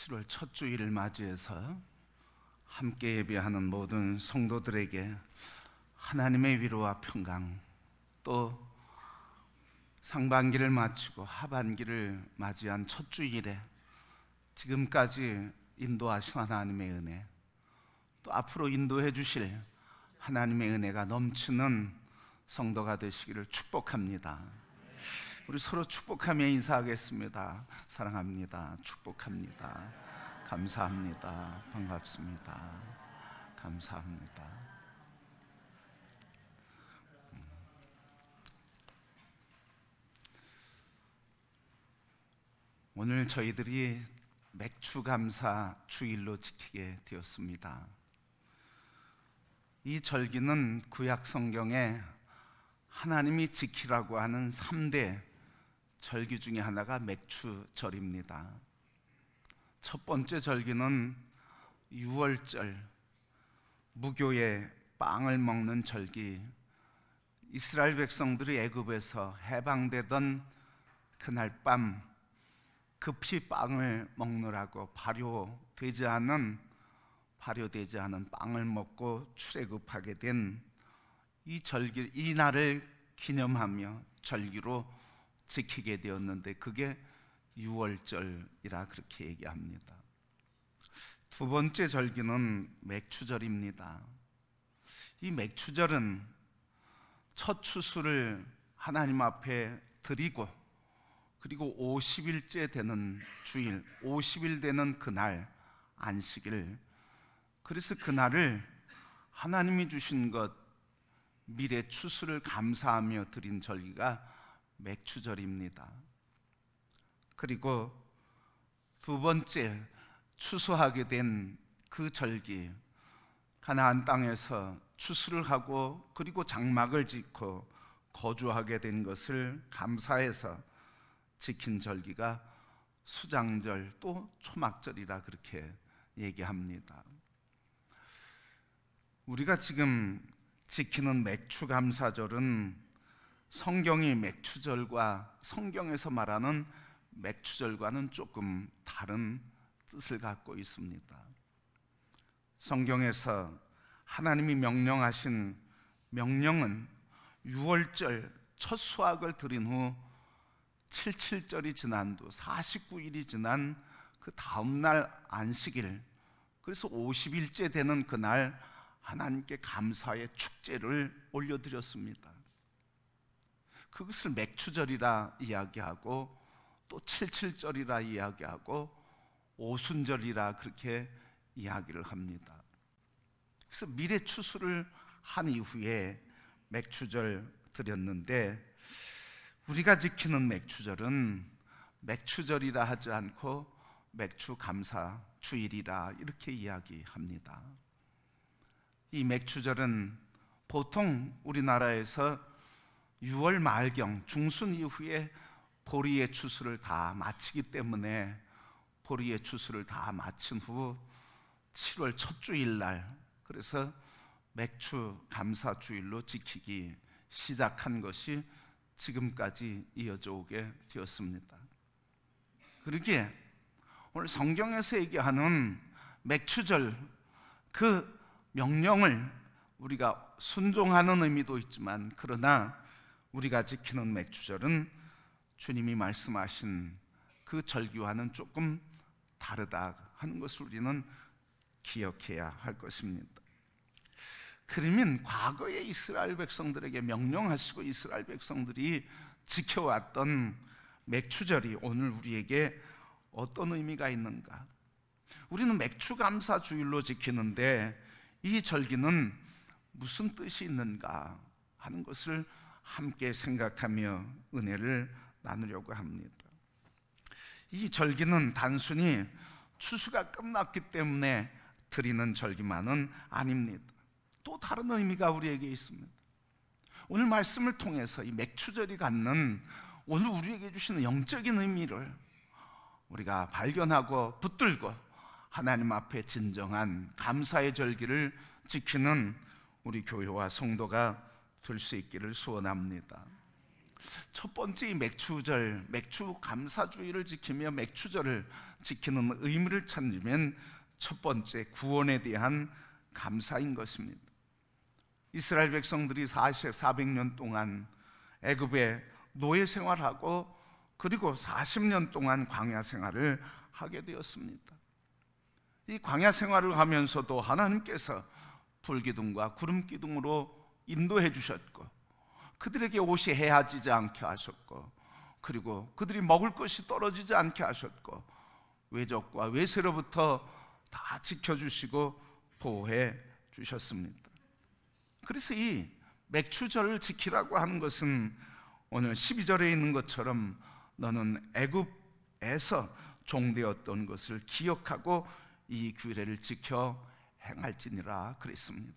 7월 첫 주일을 맞이해서 함께 예배하는 모든 성도들에게 하나님의 위로와 평강, 또 상반기를 마치고 하반기를 맞이한 첫 주일에 지금까지 인도하신 하나님의 은혜, 또 앞으로 인도해 주실 하나님의 은혜가 넘치는 성도가 되시기를 축복합니다. 우리 서로 축복하며 인사하겠습니다. 사랑합니다. 축복합니다. 감사합니다. 반갑습니다. 감사합니다. 오늘 저희들이 맥주 감사 주일로 지키게 되었습니다. 이 절기는 구약 성경에 하나님이 지키라고 하는 3대 절기 중에 하나가 맥주절입니다. 첫 번째 절기는 유월절, 무교의 빵을 먹는 절기. 이스라엘 백성들이 애굽에서 해방되던 그날 밤 급히 빵을 먹느라고 발효되지 않은 빵을 먹고 출애굽하게 된 이 절기, 이 날을 기념하며 절기로 지키게 되었는데 그게 유월절이라 그렇게 얘기합니다. 두 번째 절기는 맥추절입니다. 이 맥추절은 첫 추수를 하나님 앞에 드리고 그리고 50일째 되는 주일, 50일 되는 그날 안식일, 그래서 그날을 하나님이 주신 것 미래 추수를 감사하며 드린 절기가 맥추절입니다. 그리고 두 번째 추수하게 된 그 절기, 가나안 땅에서 추수를 하고 그리고 장막을 짓고 거주하게 된 것을 감사해서 지킨 절기가 수장절 또 초막절이라 그렇게 얘기합니다. 우리가 지금 지키는 맥추감사절은 성경이 맥추절과 성경에서 말하는 맥추절과는 조금 다른 뜻을 갖고 있습니다. 성경에서 하나님이 명령하신 명령은 6월절 첫 수확을 드린 후 77절이 지난 후 49일이 지난 그 다음날 안식일, 그래서 50일째 되는 그날 하나님께 감사의 축제를 올려드렸습니다. 그것을 맥추절이라 이야기하고 또 77절이라 이야기하고 오순절이라 그렇게 이야기를 합니다. 그래서 미래 추수를 한 이후에 맥추절 드렸는데 우리가 지키는 맥추절은 맥추절이라 하지 않고 맥추감사 주일이라 이렇게 이야기합니다. 이 맥추절은 보통 우리나라에서 6월 말경 중순 이후에 보리의 추수를 다 마치기 때문에 보리의 추수를 다 마친 후 7월 첫 주일날, 그래서 맥추 감사 주일로 지키기 시작한 것이 지금까지 이어져 오게 되었습니다. 그러기에 오늘 성경에서 얘기하는 맥추절, 그 명령을 우리가 순종하는 의미도 있지만 그러나 우리가 지키는 맥추절은 주님이 말씀하신 그 절기와는 조금 다르다 하는 것을 우리는 기억해야 할 것입니다. 그러면 과거에 이스라엘 백성들에게 명령하시고 이스라엘 백성들이 지켜왔던 맥추절이 오늘 우리에게 어떤 의미가 있는가? 우리는 맥추감사 주일로 지키는데 이 절기는 무슨 뜻이 있는가 하는 것을 함께 생각하며 은혜를 나누려고 합니다. 이 절기는 단순히 추수가 끝났기 때문에 드리는 절기만은 아닙니다. 또 다른 의미가 우리에게 있습니다. 오늘 말씀을 통해서 이 맥추절이 갖는 오늘 우리에게 주시는 영적인 의미를 우리가 발견하고 붙들고 하나님 앞에 진정한 감사의 절기를 지키는 우리 교회와 성도가 될 수 있기를 소원합니다. 첫 번째 이 맥추절, 맥추 감사주의를 지키며 맥추절을 지키는 의미를 찾으면 첫 번째 구원에 대한 감사인 것입니다. 이스라엘 백성들이 400년 동안 애굽에 노예 생활하고 그리고 40년 동안 광야 생활을 하게 되었습니다. 이 광야 생활을 하면서도 하나님께서 불기둥과 구름기둥으로 인도해 주셨고, 그들에게 옷이 헤아지지 않게 하셨고, 그리고 그들이 먹을 것이 떨어지지 않게 하셨고, 외적과 외세로부터 다 지켜주시고 보호해 주셨습니다. 그래서 이 맥추절을 지키라고 하는 것은 오늘 12절에 있는 것처럼 너는 애굽에서 종되었던 것을 기억하고 이 규례를 지켜 행할지니라 그랬습니다.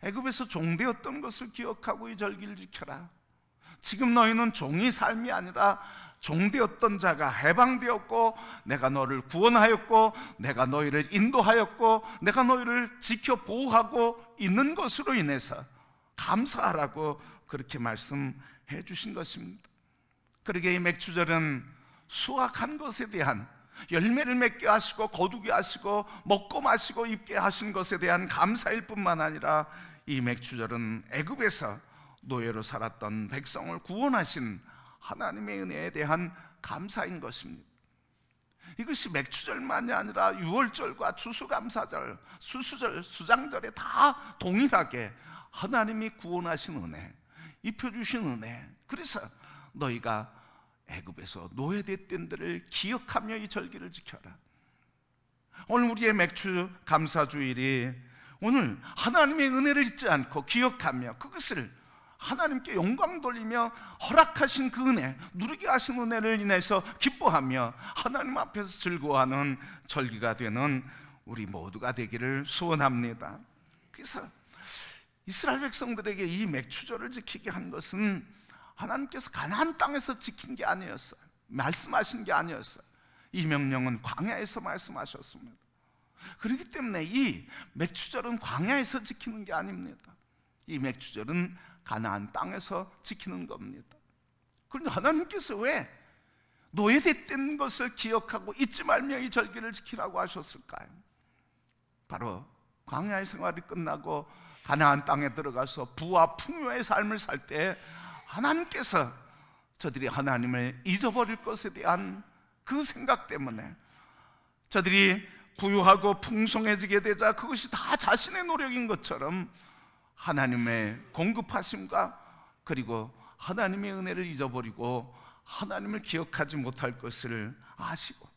애굽에서 종되었던 것을 기억하고 이 절기를 지켜라. 지금 너희는 종의 삶이 아니라 종되었던 자가 해방되었고, 내가 너를 구원하였고, 내가 너희를 인도하였고, 내가 너희를 지켜 보호하고 있는 것으로 인해서 감사하라고 그렇게 말씀해 주신 것입니다. 그러게 이 맥추절은 수확한 것에 대한, 열매를 맺게 하시고 거두게 하시고 먹고 마시고 입게 하신 것에 대한 감사일 뿐만 아니라, 이 맥추절은 애굽에서 노예로 살았던 백성을 구원하신 하나님의 은혜에 대한 감사인 것입니다. 이것이 맥추절만이 아니라 유월절과 추수감사절, 수수절, 수장절에 다 동일하게 하나님이 구원하신 은혜, 입혀주신 은혜, 그래서 너희가 애굽에서 노예됐던 데를 기억하며 이 절기를 지켜라. 오늘 우리의 맥추 감사주일이 오늘 하나님의 은혜를 잊지 않고 기억하며 그것을 하나님께 영광 돌리며 허락하신 그 은혜, 누리게 하신 은혜를 인해서 기뻐하며 하나님 앞에서 즐거워하는 절기가 되는 우리 모두가 되기를 소원합니다. 그래서 이스라엘 백성들에게 이 맥추절을 지키게 한 것은 하나님께서 가나안 땅에서 지킨 게 아니었어요. 말씀하신 게 아니었어요. 이 명령은 광야에서 말씀하셨습니다. 그렇기 때문에 이 맥추절은 광야에서 지키는 게 아닙니다. 이 맥추절은 가나안 땅에서 지키는 겁니다. 그런데 하나님께서 왜 노예됐던 것을 기억하고 잊지 말며 이 절기를 지키라고 하셨을까요? 바로 광야의 생활이 끝나고 가나안 땅에 들어가서 부와 풍요의 삶을 살 때 하나님께서 저들이 하나님을 잊어버릴 것에 대한 그 생각 때문에, 저들이 부유하고 풍성해지게 되자 그것이 다 자신의 노력인 것처럼 하나님의 공급하심과 그리고 하나님의 은혜를 잊어버리고 하나님을 기억하지 못할 것을 아시고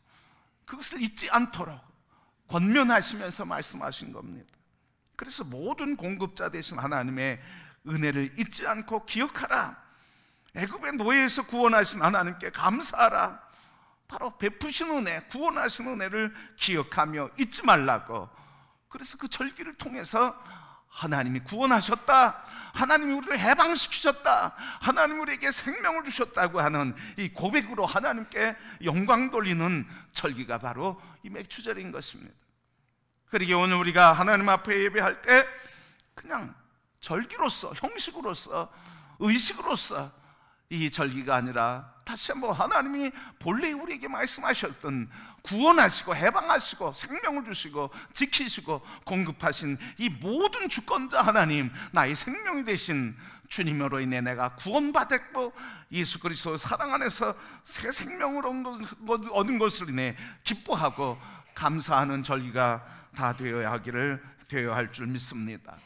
그것을 잊지 않도록 권면하시면서 말씀하신 겁니다. 그래서 모든 공급자 되신 하나님의 은혜를 잊지 않고 기억하라. 애굽의 노예에서 구원하신 하나님께 감사하라. 바로 베푸신 은혜, 구원하신 은혜를 기억하며 잊지 말라고. 그래서 그 절기를 통해서 하나님이 구원하셨다, 하나님이 우리를 해방시키셨다, 하나님이 우리에게 생명을 주셨다고 하는 이 고백으로 하나님께 영광 돌리는 절기가 바로 이 맥추절인 것입니다. 그러기에 오늘 우리가 하나님 앞에 예배할 때 그냥 절기로서, 형식으로서, 의식으로서 이 절기가 아니라 다시 한번 하나님이 본래 우리에게 말씀하셨던 구원하시고 해방하시고 생명을 주시고 지키시고 공급하신 이 모든 주권자 하나님, 나의 생명이 되신 주님으로 인해 내가 구원받았고 예수 그리스도 사랑 안에서 새 생명을 얻은 것을 인해 기뻐하고 감사하는 절기가 다 되어야 할 줄 믿습니다.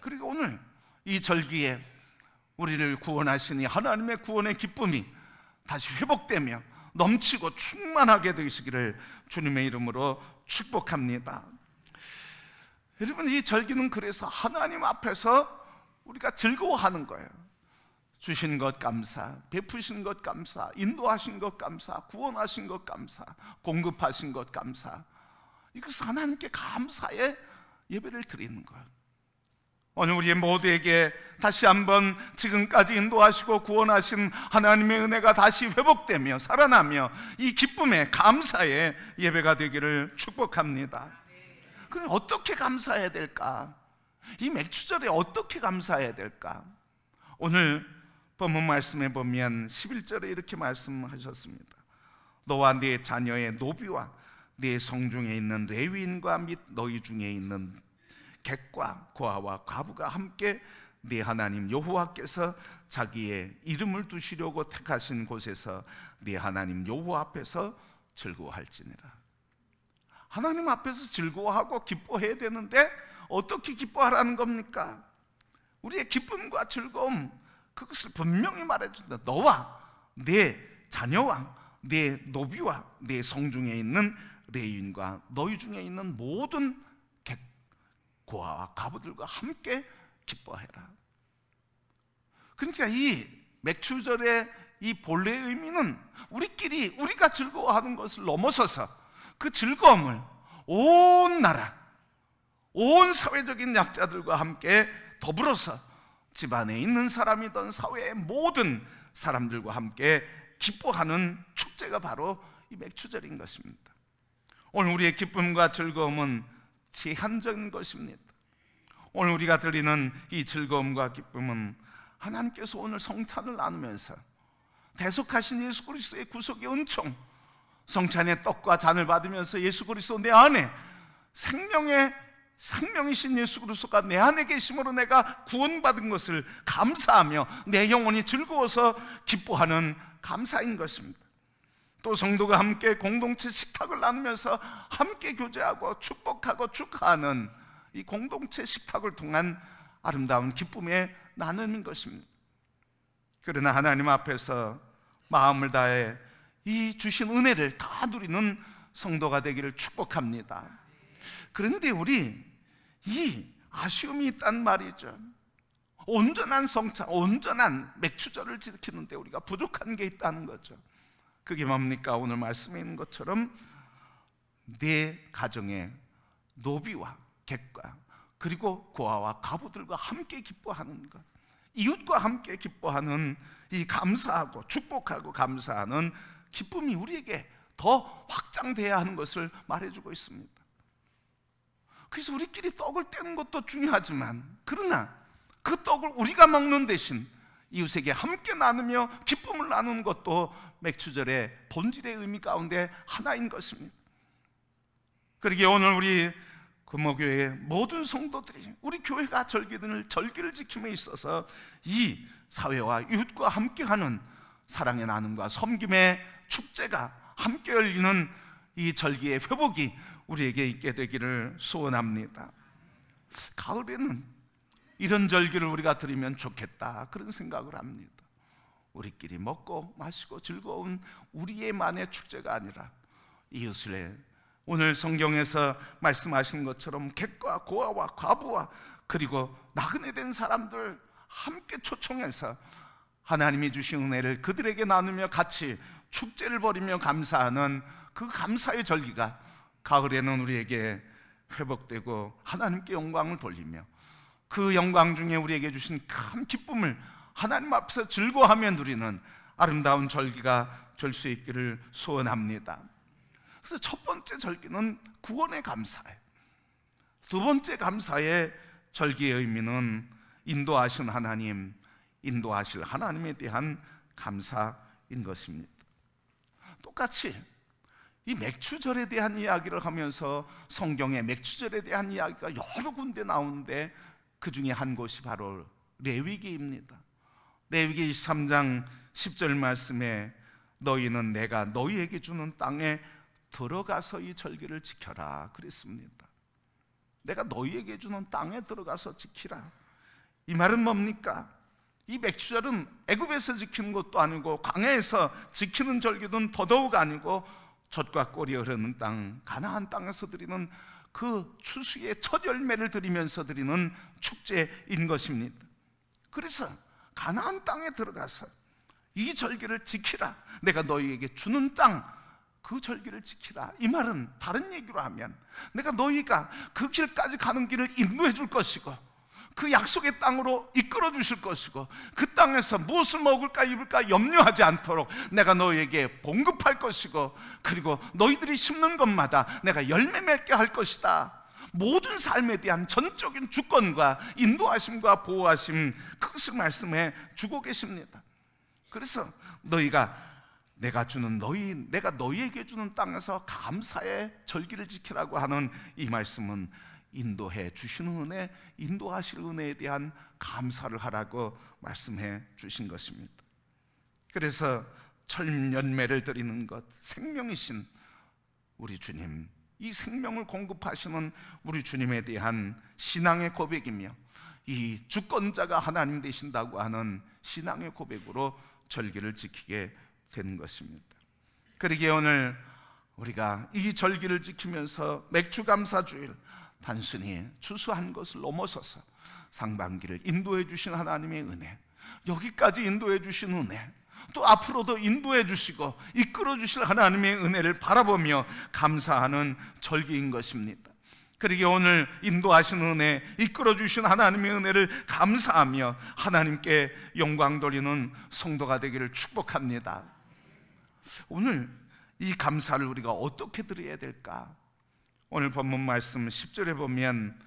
그리고 오늘 이 절기에 우리를 구원하시니 하나님의 구원의 기쁨이 다시 회복되며 넘치고 충만하게 되시기를 주님의 이름으로 축복합니다. 여러분, 이 절기는 그래서 하나님 앞에서 우리가 즐거워하는 거예요. 주신 것 감사, 베푸신 것 감사, 인도하신 것 감사, 구원하신 것 감사, 공급하신 것 감사, 이것은 하나님께 감사의 예배를 드리는 거예요. 오늘 우리 모두에게 다시 한번 지금까지 인도하시고 구원하신 하나님의 은혜가 다시 회복되며 살아나며 이 기쁨의 감사의 예배가 되기를 축복합니다. 그럼 어떻게 감사해야 될까? 이 맥추절에 어떻게 감사해야 될까? 오늘 본문 말씀에 보면 11절에 이렇게 말씀하셨습니다. 너와 네 자녀의 노비와 네 성중에 있는 레위인과 및 너희 중에 있는 객과 고아와 과부가 함께 네 하나님 여호와께서 자기의 이름을 두시려고 택하신 곳에서 네 하나님 여호와 앞에서 즐거워할지니라. 하나님 앞에서 즐거워하고 기뻐해야 되는데 어떻게 기뻐하라는 겁니까? 우리의 기쁨과 즐거움, 그것을 분명히 말해준다. 너와 네 자녀와 네 노비와 네 성중에 있는 레위인과 너희 중에 있는 모든 고아와 과부들과 함께 기뻐해라. 그러니까 이 맥추절의 이 본래의 의미는 우리가 즐거워하는 것을 넘어서서 그 즐거움을 온 나라, 온 사회적인 약자들과 함께 더불어서 집안에 있는 사람이든 사회의 모든 사람들과 함께 기뻐하는 축제가 바로 이 맥추절인 것입니다. 오늘 우리의 기쁨과 즐거움은 제한적인 것입니다. 오늘 우리가 드리는 이 즐거움과 기쁨은 하나님께서 오늘 성찬을 나누면서 대속하신 예수 그리스도의 구속의 은총, 성찬의 떡과 잔을 받으면서 예수 그리스도 내 안에 생명이신 예수 그리스도가 내 안에 계심으로 내가 구원받은 것을 감사하며 내 영혼이 즐거워서 기뻐하는 감사인 것입니다. 또 성도가 함께 공동체 식탁을 나누면서 함께 교제하고 축복하고 축하하는 이 공동체 식탁을 통한 아름다운 기쁨의 나눔인 것입니다. 그러나 하나님 앞에서 마음을 다해 이 주신 은혜를 다 누리는 성도가 되기를 축복합니다. 그런데 우리 이 아쉬움이 있단 말이죠. 온전한 성찬, 온전한 맥추절을 지키는데 우리가 부족한 게 있다는 거죠. 그게 뭡니까? 오늘 말씀에 있는 것처럼 내 가정의 노비와 객과 그리고 고아와 과부들과 함께 기뻐하는 것, 이웃과 함께 기뻐하는 이 감사하고 축복하고 감사하는 기쁨이 우리에게 더 확장돼야 하는 것을 말해주고 있습니다. 그래서 우리끼리 떡을 떼는 것도 중요하지만, 그러나 그 떡을 우리가 먹는 대신 이웃에게 함께 나누며 기쁨을 나누는 것도 맥추절의 본질의 의미 가운데 하나인 것입니다. 그러기에 오늘 우리 금호교회의 모든 성도들이 우리 교회가 절기를 지킴에 있어서 이 사회와 이웃과 함께하는 사랑의 나눔과 섬김의 축제가 함께 열리는 이 절기의 회복이 우리에게 있게 되기를 소원합니다. 가을에는 이런 절기를 우리가 드리면 좋겠다, 그런 생각을 합니다. 우리끼리 먹고 마시고 즐거운 우리의만의 축제가 아니라 이웃을, 오늘 성경에서 말씀하신 것처럼 객과 고아와 과부와 그리고 나그네 된 사람들 함께 초청해서 하나님이 주신 은혜를 그들에게 나누며 같이 축제를 벌이며 감사하는 그 감사의 절기가 가을에는 우리에게 회복되고 하나님께 영광을 돌리며 그 영광 중에 우리에게 주신 큰 기쁨을 하나님 앞에서 즐거워하며 누리는 아름다운 절기가 될 수 있기를 소원합니다. 그래서 첫 번째 절기는 구원의 감사예요. 두 번째 감사의 절기의 의미는 인도하신 하나님, 인도하실 하나님에 대한 감사인 것입니다. 똑같이 이 맥추절에 대한 이야기를 하면서 성경에 맥추절에 대한 이야기가 여러 군데 나오는데 그 중에 한 곳이 바로 레위기입니다. 레위기 23장 10절 말씀에 너희는 내가 너희에게 주는 땅에 들어가서 이 절기를 지켜라 그랬습니다. 내가 너희에게 주는 땅에 들어가서 지키라. 이 말은 뭡니까? 이 맥추절은 애굽에서 지키는 것도 아니고 광야에서 지키는 절기는 더더욱 아니고 젖과 꿀이 흐르는 땅, 가나안 땅에서 드리는 그 추수의 첫 열매를 드리면서 드리는 축제인 것입니다. 그래서 가나안 땅에 들어가서 이 절기를 지키라. 내가 너희에게 주는 땅, 그 절기를 지키라. 이 말은 다른 얘기로 하면 내가 너희가 그 길까지 가는 길을 인도해 줄 것이고 그 약속의 땅으로 이끌어 주실 것이고 그 땅에서 무엇을 먹을까 입을까 염려하지 않도록 내가 너희에게 봉급할 것이고 그리고 너희들이 심는 것마다 내가 열매 맺게 할 것이다. 모든 삶에 대한 전적인 주권과 인도하심과 보호하심, 그것을 말씀해 주고 계십니다. 그래서 내가 너희에게 주는 땅에서 감사의 절기를 지키라고 하는 이 말씀은 인도해 주시는 은혜, 인도하실 은혜에 대한 감사를 하라고 말씀해 주신 것입니다. 그래서 천년매를 드리는 것, 생명이신 우리 주님, 이 생명을 공급하시는 우리 주님에 대한 신앙의 고백이며 이 주권자가 하나님 되신다고 하는 신앙의 고백으로 절기를 지키게 되는 것입니다. 그러기에 오늘 우리가 이 절기를 지키면서 맥주감사주일, 단순히 추수한 것을 넘어서서 상반기를 인도해 주신 하나님의 은혜, 여기까지 인도해 주신 은혜, 또 앞으로도 인도해 주시고 이끌어 주실 하나님의 은혜를 바라보며 감사하는 절기인 것입니다. 그러기에 오늘 인도하신 은혜, 이끌어 주신 하나님의 은혜를 감사하며 하나님께 영광 돌리는 성도가 되기를 축복합니다. 오늘 이 감사를 우리가 어떻게 드려야 될까? 오늘 본문 말씀 10절에 보면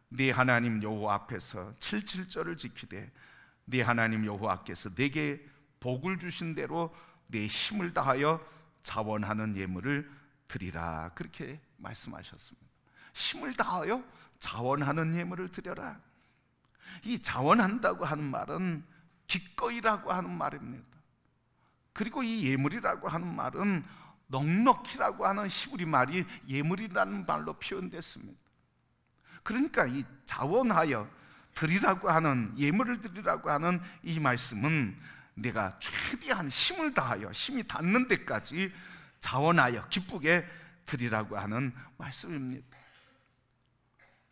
네 하나님 여호와 앞에서 77절을 지키되 네 하나님 여호와께서 네게 복을 주신 대로 네 힘을 다하여 자원하는 예물을 드리라, 그렇게 말씀하셨습니다. 힘을 다하여 자원하는 예물을 드려라. 이 자원한다고 하는 말은 기꺼이라고 하는 말입니다. 그리고 이 예물이라고 하는 말은 넉넉히라고 하는 히브리 말이 예물이라는 말로 표현됐습니다. 그러니까 이 자원하여 드리라고 하는, 예물을 드리라고 하는 이 말씀은 내가 최대한 힘을 다하여, 힘이 닿는 데까지 자원하여 기쁘게 드리라고 하는 말씀입니다.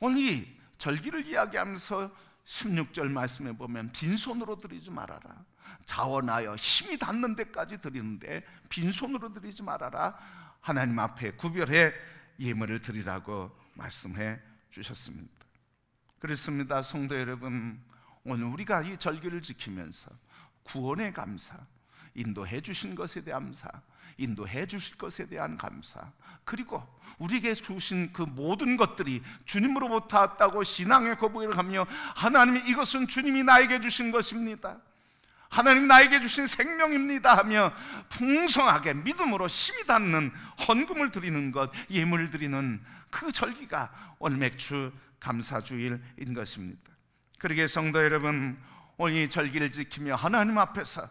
오늘 이 절기를 이야기하면서 16절 말씀에 보면 빈손으로 드리지 말아라, 자원하여 힘이 닿는 데까지 드리는데 빈손으로 드리지 말아라, 하나님 앞에 구별해 예물을 드리라고 말씀해 주셨습니다. 그렇습니다. 성도 여러분, 오늘 우리가 이 절기를 지키면서 구원의 감사, 인도해 주신 것에 대한 감사, 인도해 주실 것에 대한 감사, 그리고 우리에게 주신 그 모든 것들이 주님으로부터 왔다고 신앙의 고백을 하며 하나님이 이것은 주님이 나에게 주신 것입니다, 하나님 나에게 주신 생명입니다 하며 풍성하게 믿음으로 힘이 닿는 헌금을 드리는 것, 예물을 드리는 그 절기가 오늘 맥주 감사주일인 것입니다. 그러기에 성도 여러분, 오늘 이 절기를 지키며 하나님 앞에서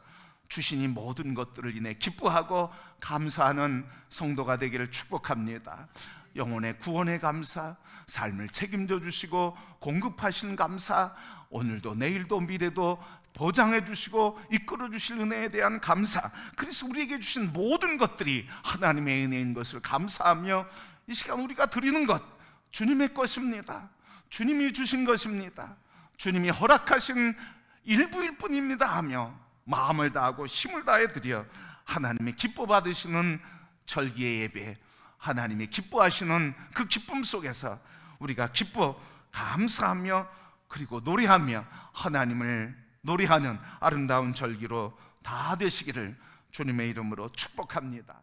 주신 이 모든 것들을 인해 기뻐하고 감사하는 성도가 되기를 축복합니다. 영혼의 구원의 감사, 삶을 책임져 주시고 공급하시는 감사, 오늘도 내일도 미래도 보장해 주시고 이끌어 주실 은혜에 대한 감사, 그래서 우리에게 주신 모든 것들이 하나님의 은혜인 것을 감사하며 이 시간 우리가 드리는 것 주님의 것입니다. 주님이 주신 것입니다. 주님이 허락하신 일부일 뿐입니다 하며 마음을 다하고 힘을 다해 드려 하나님의 기뻐 받으시는 절기의 예배, 하나님이 기뻐하시는 그 기쁨 속에서 우리가 기뻐 감사하며 그리고 노래하며 하나님을 노래하는 아름다운 절기로 다 되시기를 주님의 이름으로 축복합니다.